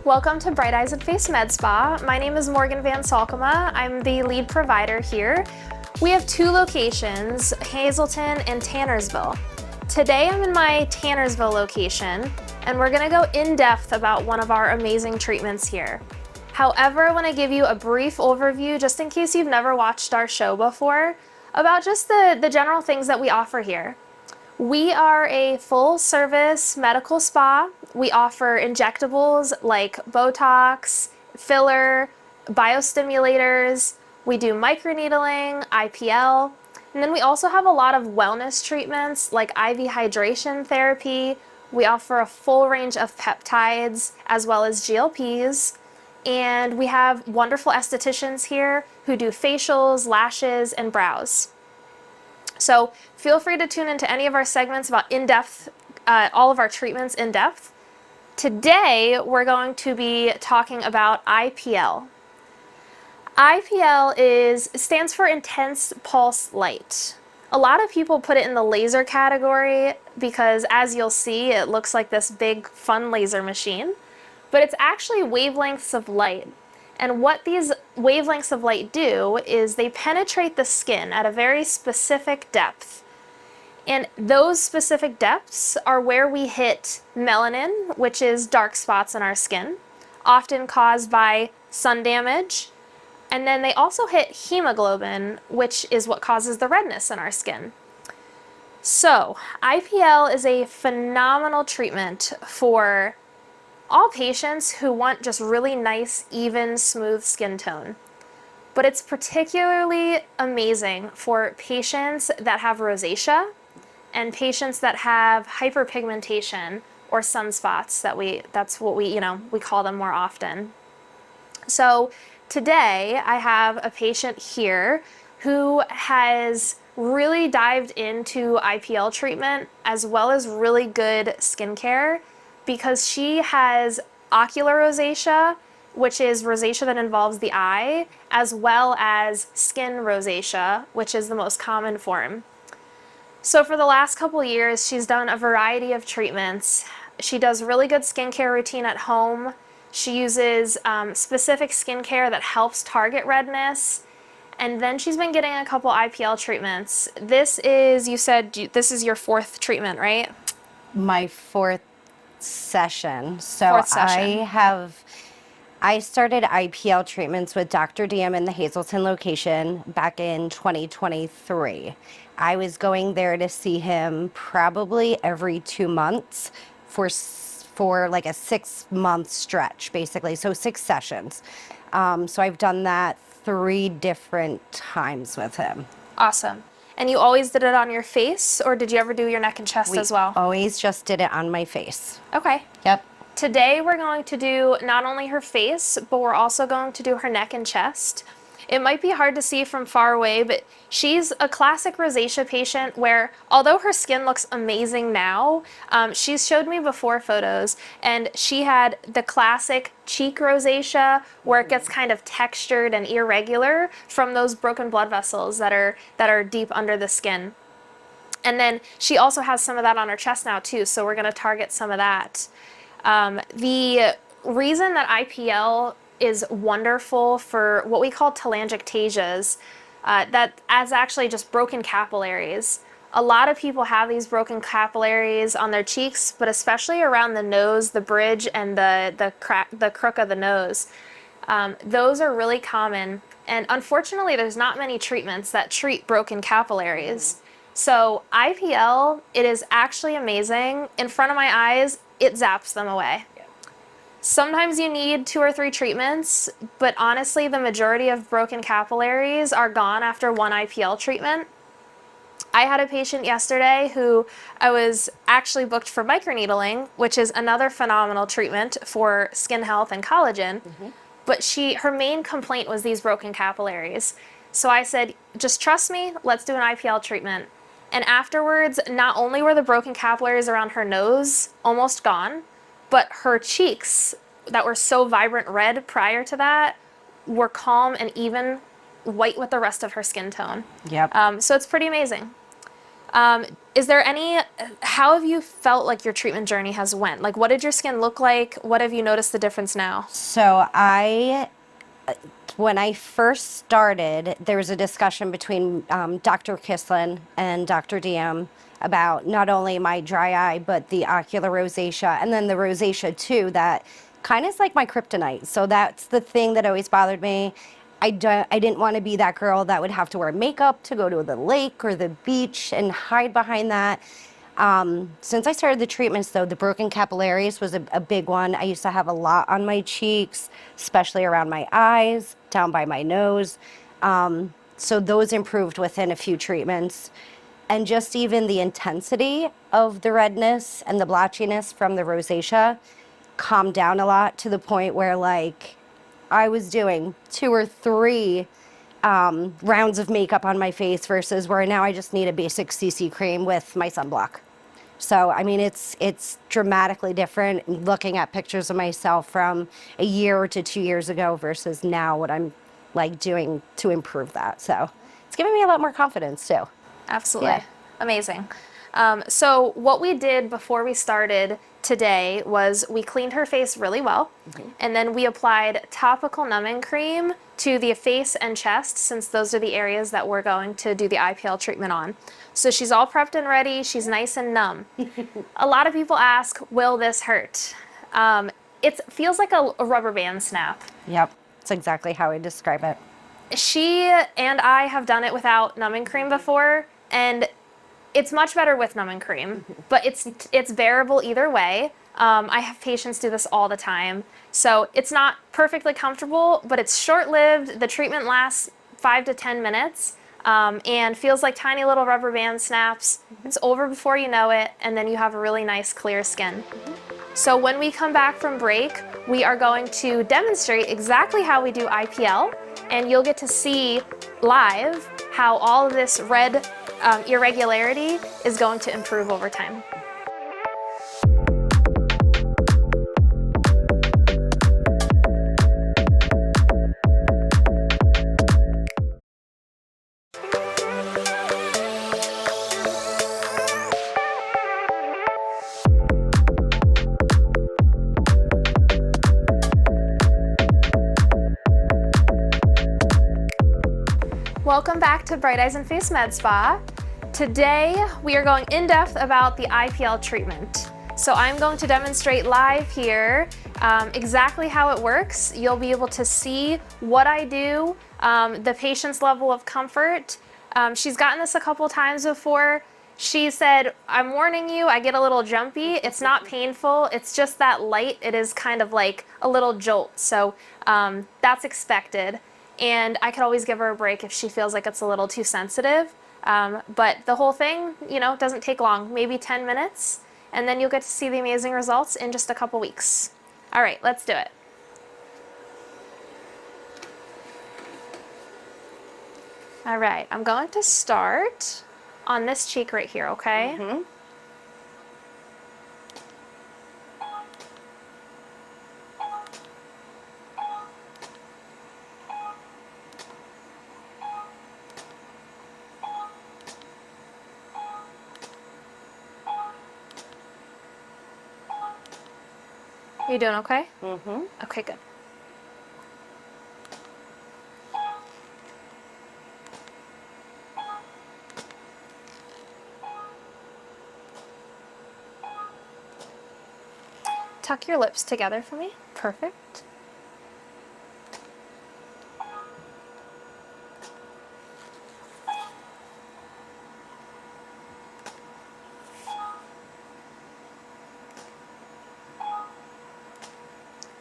Welcome to Bright Eyes and Face Medspa. My name is Morgan Van Solkema. I'm the lead provider here. We have two locations, Hazleton and Tannersville. Today I'm in my Tannersville location, and we're gonna go in depth about one of our amazing treatments here. However, I wanna give you a brief overview, just in case you've never watched our show before, about just the general things that we offer here. We are a full-service medical spa. We offer injectables like Botox, filler, biostimulators. We do microneedling, IPL, and then we also have a lot of wellness treatments like IV hydration therapy. We offer a full range of peptides as well as GLPs. And we have wonderful estheticians here who do facials, lashes, and brows. So feel free to tune into any of our segments about in-depth, all of our treatments in depth. Today, we're going to be talking about IPL. IPL stands for Intense Pulse Light. A lot of people put it in the laser category because, as you'll see, it looks like this big, fun laser machine, but it's actually wavelengths of light. And what these wavelengths of light do is they penetrate the skin at a very specific depth. And those specific depths are where we hit melanin, which is dark spots in our skin, often caused by sun damage. And then they also hit hemoglobin, which is what causes the redness in our skin. So IPL is a phenomenal treatment for all patients who want just really nice, even, smooth skin tone. But it's particularly amazing for patients that have rosacea and patients that have hyperpigmentation or sunspots. That's what we call them more often. So today I have a patient here who has really dived into IPL treatment as well as really good skincare, because she has ocular rosacea, which is rosacea that involves the eye, as well as skin rosacea, which is the most common form. So for the last couple years, she's done a variety of treatments. She does really good skincare routine at home. She uses specific skincare that helps target redness. And then she's been getting a couple IPL treatments. You said this is your fourth treatment, right? My fourth session. So Fourth session. I started IPL treatments with Dr. DM in the Hazleton location back in 2023. I was going there to see him probably every 2 months for like a 6-month stretch, basically. So 6 sessions. So I've done that 3 different times with him. Awesome. And you always did it on your face, or did you ever do your neck and chest as well? Always just did it on my face. Okay. Yep. Today we're going to do not only her face, but we're also going to do her neck and chest. It might be hard to see from far away, but she's a classic rosacea patient where, although her skin looks amazing now, she's showed me before photos, and she had the classic cheek rosacea where it gets kind of textured and irregular from those broken blood vessels that are deep under the skin. And then she also has some of that on her chest now too, so we're going to target some of that. The reason that IPL is wonderful for what we call telangiectasias, that as actually just broken capillaries. A lot of people have these broken capillaries on their cheeks, but especially around the nose, the bridge, and the crook of the nose. Those are really common, and unfortunately there's not many treatments that treat broken capillaries. So IPL, it is actually amazing. In front of my eyes, it zaps them away. Sometimes you need 2 or 3 treatments, but honestly, the majority of broken capillaries are gone after 1 IPL treatment. I had a patient yesterday who I was actually booked for microneedling, which is another phenomenal treatment for skin health and collagen. But her main complaint was these broken capillaries. So I said, just trust me, let's do an IPL treatment. And afterwards, not only were the broken capillaries around her nose almost gone, but her cheeks that were so vibrant red prior to that were calm and even white with the rest of her skin tone. Yep. So it's pretty amazing. Is there any, how have you felt like your treatment journey has went? Like, what did your skin look like? What have you noticed the difference now? So when I first started, there was a discussion between Dr. Kislin and Dr. DM about not only my dry eye, but the ocular rosacea, and then the rosacea too, that kind of is like my kryptonite. So that's the thing that always bothered me. I didn't want to be that girl that would have to wear makeup to go to the lake or the beach and hide behind that. Since I started the treatments, though, the broken capillaries was a big one. I used to have a lot on my cheeks, especially around my eyes, down by my nose. So those improved within a few treatments. And just even the intensity of the redness and the blotchiness from the rosacea calmed down a lot, to the point where, like, I was doing 2 or 3 rounds of makeup on my face versus where now I just need a basic CC cream with my sunblock. So, I mean, it's dramatically different looking at pictures of myself from a year to 2 years ago versus now what I'm like doing to improve that. So it's giving me a lot more confidence too. Absolutely. Yeah. Amazing. So what we did before we started today was we cleaned her face really well, and then we applied topical numbing cream to the face and chest, since those are the areas that we're going to do the IPL treatment on. So she's all prepped and ready. She's nice and numb. A lot of people ask, will this hurt? It feels like a rubber band snap. Yep. That's exactly how I describe it. She and I have done it without numbing cream before, and it's much better with numbing cream, but it's bearable either way. I have patients do this all the time, so it's not perfectly comfortable, but it's short-lived. The treatment lasts 5 to 10 minutes, and feels like tiny little rubber band snaps. It's over before you know it, and then you have a really nice clear skin. So when we come back from break, we are going to demonstrate exactly how we do IPL, and you'll get to see live how all of this red irregularity is going to improve over time. Welcome back to Bright Eyes and Face Medspa. Today we are going in depth about the IPL treatment. So I'm going to demonstrate live here exactly how it works. You'll be able to see what I do, the patient's level of comfort. She's gotten this a couple times before. She said, I'm warning you, I get a little jumpy. It's not painful, it's just that light. It is kind of like a little jolt. So that's expected. And I could always give her a break if she feels like it's a little too sensitive. But the whole thing, doesn't take long, maybe 10 minutes, and then you'll get to see the amazing results in just a couple weeks. All right, let's do it. All right, I'm going to start on this cheek right here, okay? Mm-hmm. You doing okay? Mm-hmm. Okay, good. Tuck your lips together for me. Perfect.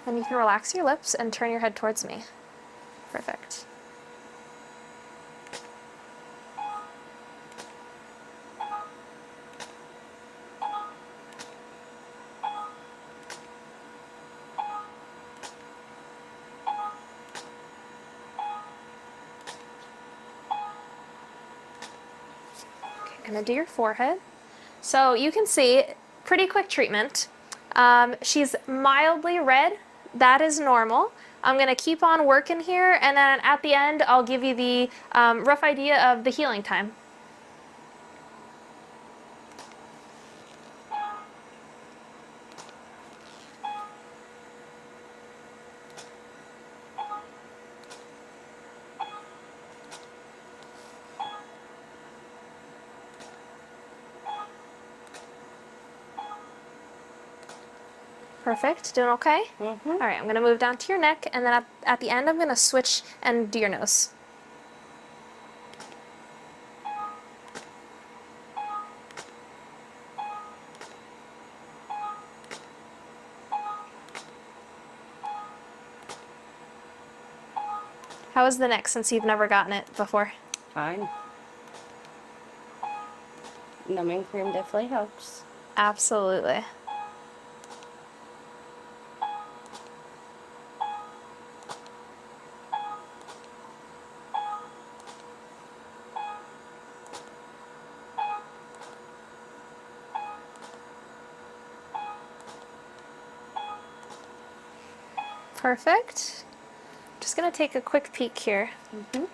Then you can relax your lips and turn your head towards me. Perfect. Okay, gonna do your forehead. So you can see, pretty quick treatment. She's mildly red. That is normal. I'm gonna keep on working here, and then at the end, I'll give you the rough idea of the healing time. Perfect, doing okay? Mm-hmm. All right, I'm gonna move down to your neck, and then at the end, I'm gonna switch and do your nose. How is the neck since you've never gotten it before? Fine. Numbing cream definitely helps. Absolutely. Perfect. Just gonna take a quick peek here. Mm-hmm.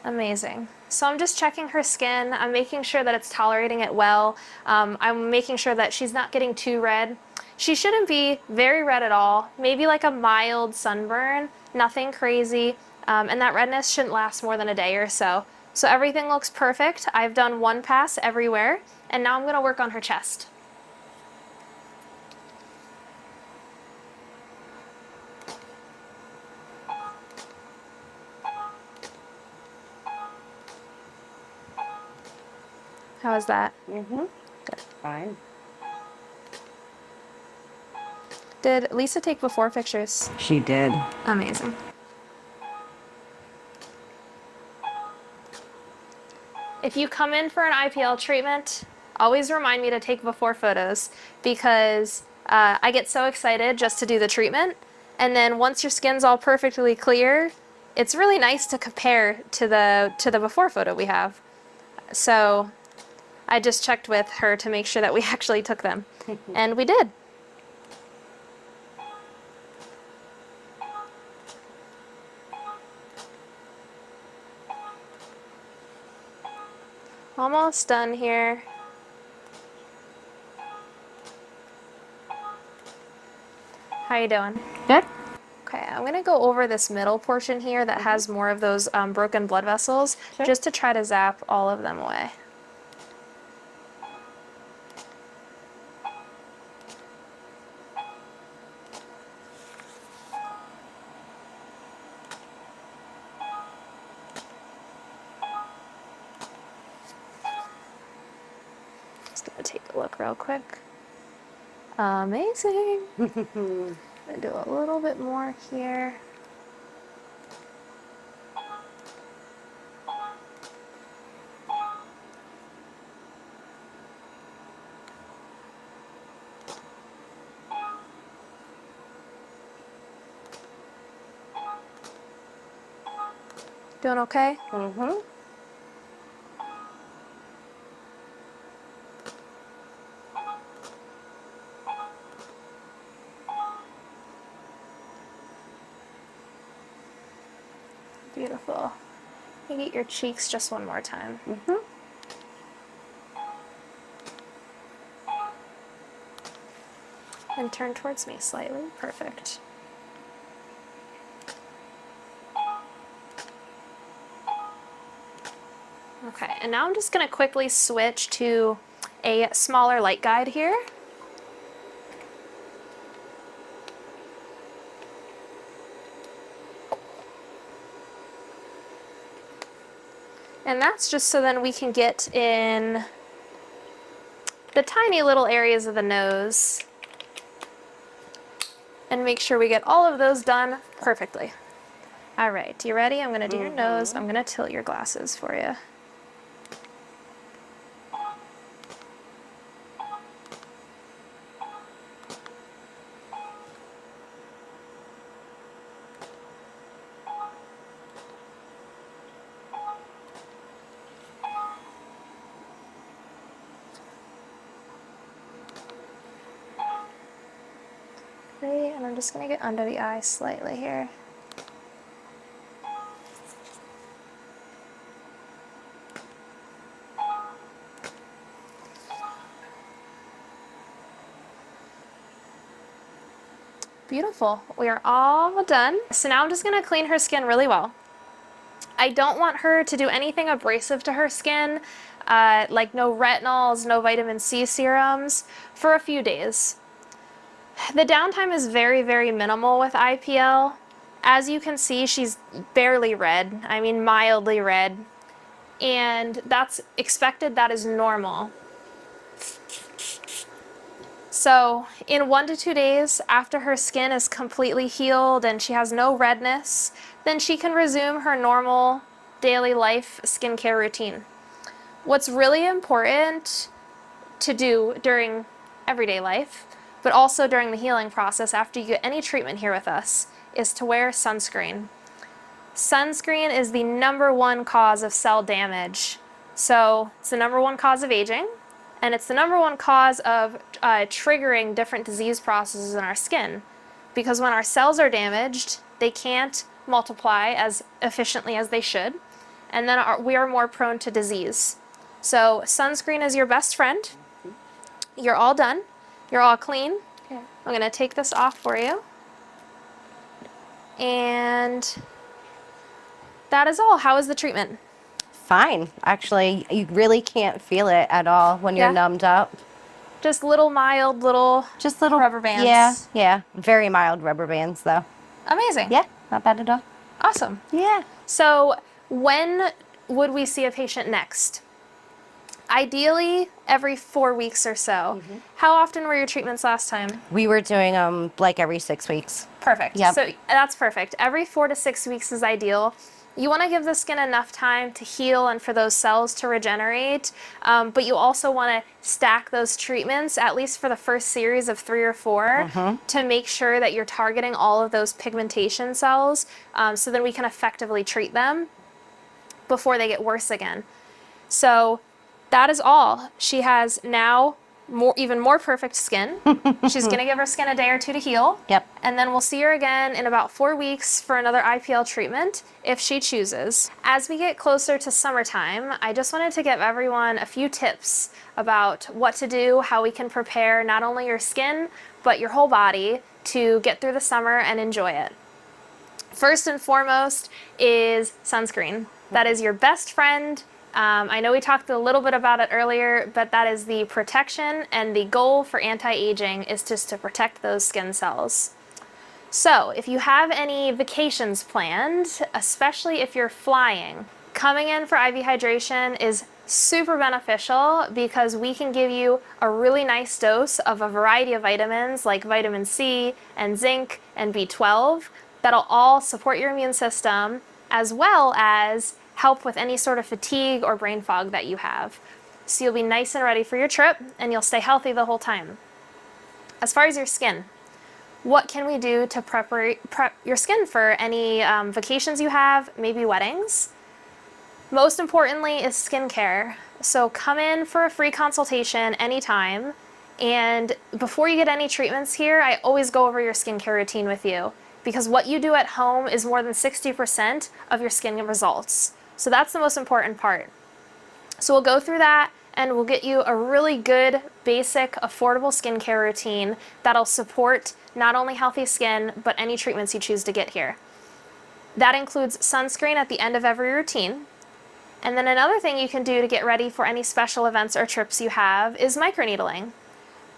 Amazing. So I'm just checking her skin. I'm making sure that it's tolerating it well. I'm making sure that she's not getting too red. She shouldn't be very red at all. Maybe like a mild sunburn, nothing crazy. And that redness shouldn't last more than a day or so. So everything looks perfect. I've done one pass everywhere, and now I'm gonna work on her chest. How is that? Mm-hmm. Good. Fine. Did Lisa take before pictures? She did. Amazing. If you come in for an IPL treatment, always remind me to take before photos because I get so excited just to do the treatment. And then once your skin's all perfectly clear, it's really nice to compare to the before photo we have. So I just checked with her to make sure that we actually took them. And we did. Almost done here. How you doing? Good. Okay, I'm gonna go over this middle portion here that has more of those broken blood vessels, Sure. just to try to zap all of them away. Just gonna take a look real quick. Amazing. Gonna do a little bit more here. Doing okay? Mm-hmm. Beautiful. You get your cheeks just one more time. Mm-hmm. And turn towards me slightly. Perfect. Okay, and now I'm just gonna quickly switch to a smaller light guide here. And that's just so then we can get in the tiny little areas of the nose and make sure we get all of those done perfectly. All right, you ready? I'm gonna do your nose. I'm gonna tilt your glasses for you. and I'm just going to get under the eye slightly here. Beautiful. We are all done. So now I'm just going to clean her skin really well. I don't want her to do anything abrasive to her skin, like no retinols, no vitamin C serums, for a few days. The downtime is very, very minimal with IPL. As you can see, she's barely red. I mean, mildly red. And that's expected, that is normal. So in 1 to 2 days after her skin is completely healed and she has no redness, then she can resume her normal daily life skincare routine. What's really important to do during everyday life, but also during the healing process after you get any treatment here with us, is to wear sunscreen. Sunscreen is the #1 cause of cell damage. So it's the #1 cause of aging, and it's the #1 cause of triggering different disease processes in our skin. Because when our cells are damaged, they can't multiply as efficiently as they should, and then we are more prone to disease. So sunscreen is your best friend. You're all done. You're all clean. Okay. I'm going to take this off for you. And that is all. How is the treatment? Fine. Actually, you really can't feel it at all when you're numbed up. Just little mild just little rubber bands. Yeah. Very mild rubber bands though. Amazing. Yeah, not bad at all. Awesome. Yeah. So when would we see a patient next? Ideally, every 4 weeks or so. How often were your treatments last time? We were doing like every 6 weeks. Perfect. Yep. So that's perfect. Every 4 to 6 weeks is ideal. You want to give the skin enough time to heal and for those cells to regenerate, but you also want to stack those treatments, at least for the first series of 3 or 4, to make sure that you're targeting all of those pigmentation cells, so then we can effectively treat them before they get worse again. So that is all. She has now even more perfect skin. She's going to give her skin a day or 2 to heal. Yep. And then we'll see her again in about 4 weeks for another IPL treatment if she chooses. As we get closer to summertime, I just wanted to give everyone a few tips about what to do, how we can prepare not only your skin, but your whole body to get through the summer and enjoy it. First and foremost is sunscreen. That is your best friend. I know we talked a little bit about it earlier, but that is the protection, and the goal for anti-aging is just to protect those skin cells. So if you have any vacations planned, especially if you're flying, coming in for IV hydration is super beneficial because we can give you a really nice dose of a variety of vitamins like vitamin C and zinc and B12 that'll all support your immune system, as well as help with any sort of fatigue or brain fog that you have. So you'll be nice and ready for your trip, and you'll stay healthy the whole time. As far as your skin, what can we do to prep your skin for any vacations you have, maybe weddings? Most importantly is skincare. So come in for a free consultation anytime, and before you get any treatments here, I always go over your skincare routine with you, because what you do at home is more than 60% of your skin results. So that's the most important part. So we'll go through that, and we'll get you a really good, basic, affordable skincare routine that'll support not only healthy skin, but any treatments you choose to get here. That includes sunscreen at the end of every routine. And then another thing you can do to get ready for any special events or trips you have is microneedling.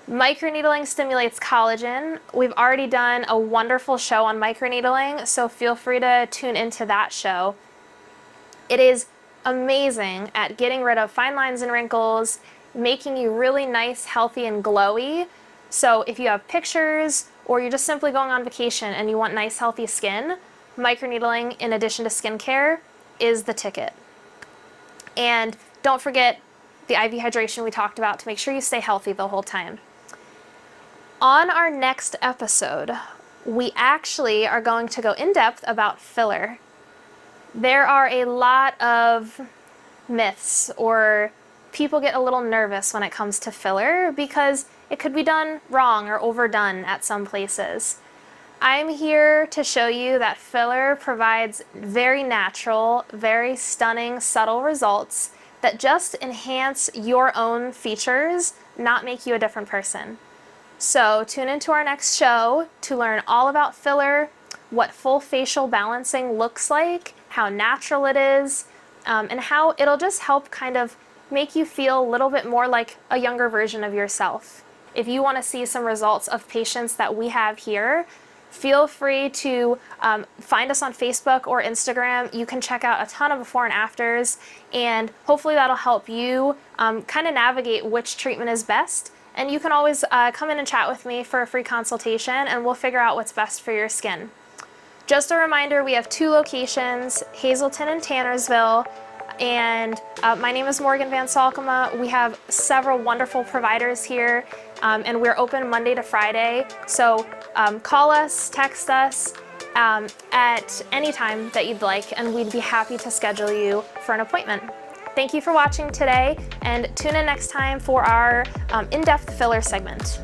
Microneedling stimulates collagen. We've already done a wonderful show on microneedling, so feel free to tune into that show. It is amazing at getting rid of fine lines and wrinkles, making you really nice, healthy, and glowy. So if you have pictures or you're just simply going on vacation and you want nice, healthy skin, microneedling, in addition to skincare, is the ticket. And don't forget the IV hydration we talked about to make sure you stay healthy the whole time. On our next episode, we actually are going to go in depth about filler. There are a lot of myths, or people get a little nervous when it comes to filler because it could be done wrong or overdone at some places. I'm here to show you that filler provides very natural, very stunning, subtle results that just enhance your own features, not make you a different person. So tune into our next show to learn all about filler, what full facial balancing looks like, how natural it is, and how it'll just help kind of make you feel a little bit more like a younger version of yourself. If you want to see some results of patients that we have here, feel free to find us on Facebook or Instagram. You can check out a ton of before and afters, and hopefully that'll help you kind of navigate which treatment is best. And you can always come in and chat with me for a free consultation, and we'll figure out what's best for your skin. Just a reminder, we have 2 locations, Hazleton and Tannersville, and my name is Morgan Van Solkema. We have several wonderful providers here, and we're open Monday to Friday. So call us, text us at any time that you'd like, and we'd be happy to schedule you for an appointment. Thank you for watching today, and tune in next time for our in-depth filler segment.